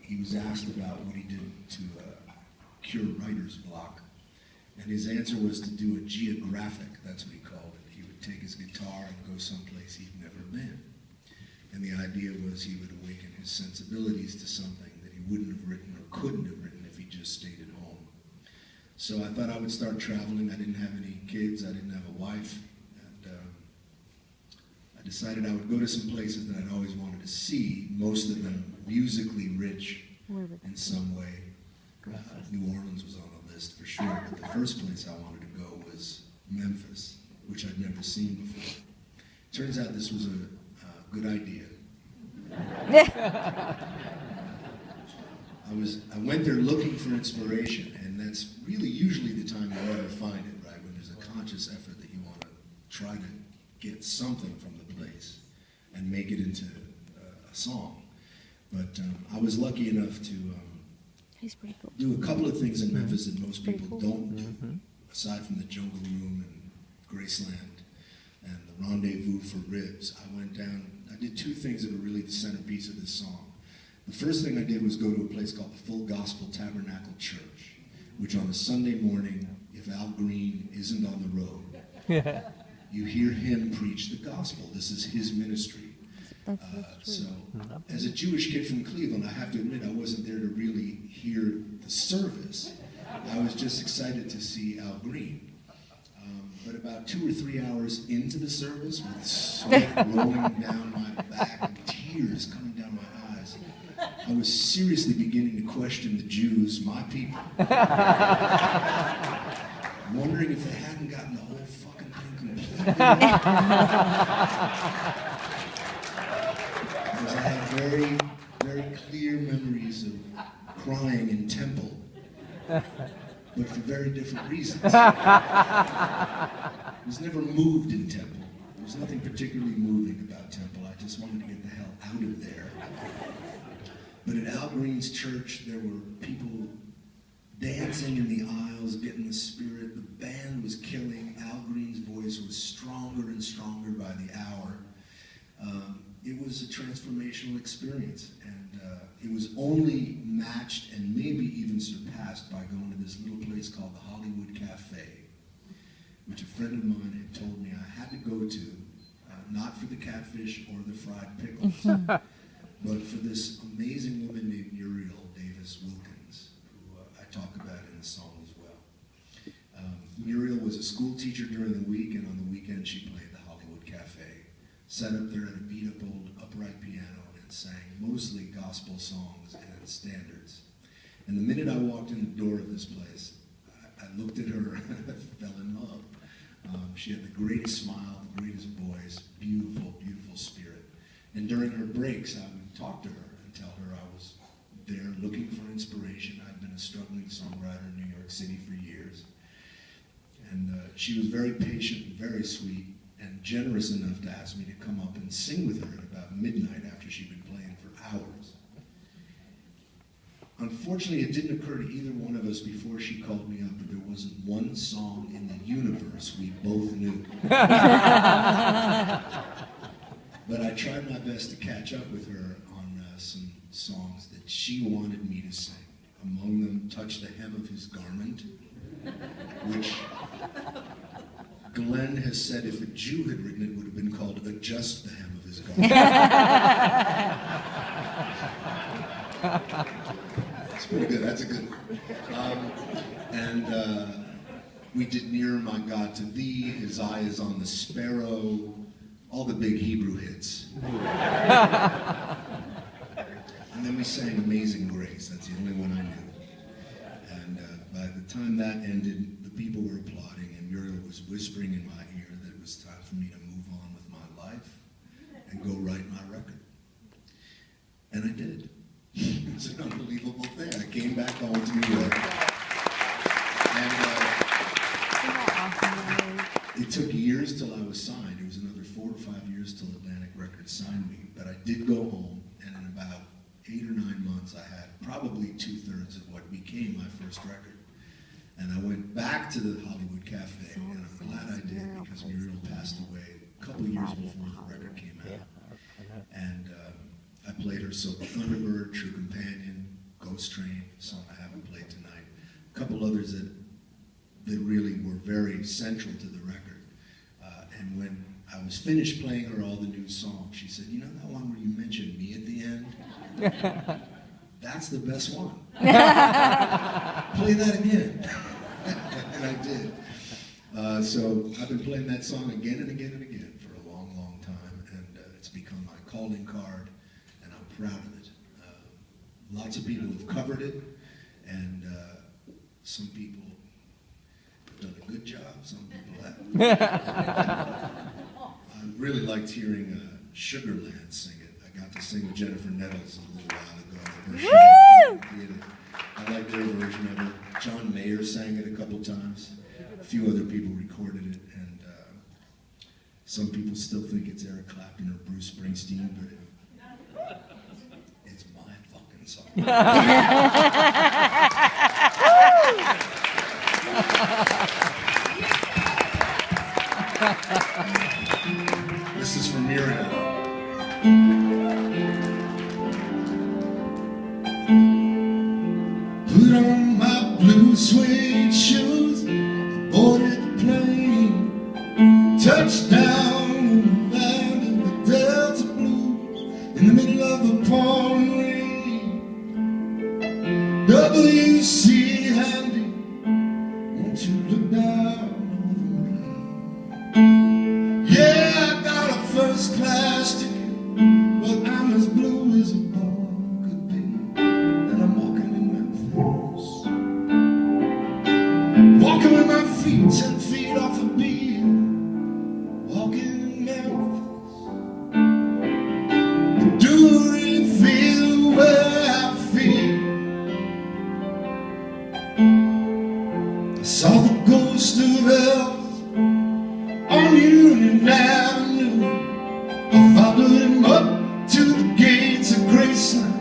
he was asked about what he did to cure writer's block. And his answer was to do a geographic, that's what he called it. He would take his guitar and go someplace he'd never been. And the idea was he would awaken his sensibilities to something that he wouldn't have written or couldn't have written if he just stayed at home. So I thought I would start traveling. I didn't have any kids, I didn't have a wife, and I decided I would go to some places that I'd always wanted to see, most of them musically rich in some way. New Orleans was on the list for sure, but the first place I wanted to go was Memphis, which I'd never seen before. Turns out this was a good idea. I went there looking for inspiration, and that's really usually the time you ever find it, right? When there's a conscious effort that you want to try to get something from the place and make it into a song. But I was lucky enough to He's pretty cool. do a couple of things in Memphis that most people don't do, aside from the Jungle Room and Graceland and the Rendezvous for Ribs. I went down, I did two things that were really the centerpiece of this song. The first thing I did was go to a place called the Full Gospel Tabernacle Church, which on a Sunday morning, if Al Green isn't on the road, you hear him preach the gospel. This is his ministry. So, as a Jewish kid from Cleveland, I have to admit I wasn't there to really hear the service. I was just excited to see Al Green. But about 2 or 3 hours into the service, with sweat rolling down my back and tears coming down my eyes, I was seriously beginning to question the Jews, my people. Wondering if they hadn't gotten the whole fucking thing completely. Because I had very, very clear memories of crying in temple, but for very different reasons. I was never moved in temple. There was nothing particularly moving about temple. I just wanted to get the hell out of there. But at Al Green's church, there were people dancing in the aisles, getting the spirit. The band was killing. Al Green's voice was stronger and stronger by the hour. It was a transformational experience, and it was only matched and maybe even surpassed by going to this little place called the Hollywood Cafe, which a friend of mine had told me I had to go to, not for the catfish or the fried pickles, but for this amazing woman named Muriel Davis Wilkins, who I talk about in the song as well. Muriel was a school teacher during the week, and on the weekend she played the Hollywood Cafe. Sat up there at a beat-up old upright piano and sang mostly gospel songs and standards. And the minute I walked in the door of this place, I looked at her and I fell in love. She had the greatest smile, the greatest voice, beautiful, beautiful spirit. And during her breaks, I would talk to her and tell her I was there looking for inspiration. I'd been a struggling songwriter in New York City for years. And she was very patient and very sweet, and generous enough to ask me to come up and sing with her at about midnight after she'd been playing for hours. Unfortunately, it didn't occur to either one of us before she called me up that there wasn't one song in the universe we both knew. But I tried my best to catch up with her on some songs that she wanted me to sing. Among them, Touch the Hem of His Garment, which Glenn has said if a Jew had written it, would have been called Adjust the Hem of His Garment. It's pretty good, that's a good one. And we did Nearer My God to Thee, His Eye is on the Sparrow, all the big Hebrew hits. And then we sang Amazing Grace, that's the only one I knew. And by the time that ended, the people were applauding, and Muriel was whispering in my ear that it was time for me to move on with my life and go write my record. And I did. It was an unbelievable thing. I came back home to New York. And it took years till I was signed. It was another 4 or 5 years till Atlantic Records signed me. But I did go home, and in about 8 or 9 months, I had probably 2/3 of what became my first record. And I went back to the Hollywood Cafe, and I'm glad I did, because Muriel passed away a couple of years before the record came out. And I played her Silver Thunderbird, True Companion, Ghost Train, a song I haven't played tonight. A couple others that really were very central to the record. And when I was finished playing her all the new songs, she said, you know that one where you mentioned me at the end? That's the best one. Play that again. And I did. So I've been playing that song again and again and again for a long, long time, and it's become my calling card, and I'm proud of it. Lots of people have covered it, and some people have done a good job, some people haven't. I really liked hearing Sugarland sing it. I got to sing with Jennifer Nettles a little while ago. I like their version of it. John Mayer sang it a couple times. A few other people recorded it, and some people still think it's Eric Clapton or Bruce Springsteen, but it's my fucking song. This is for Miriam. Put on my blue suede shoes, boarded the plane, touched down in the land of the Delta Blues, in the middle of a pouring rain. W.C. Handy, won't you look down on me? Yeah, I got a first class ticket, but I'm as blue as a ball could be, and I'm walking in Memphis, walking with my feet 10 feet off a beat, walking in Memphis. But do I really feel the way I feel? I saw the ghost of Elvis on Union Avenue. I followed him up to the gates of Graceland.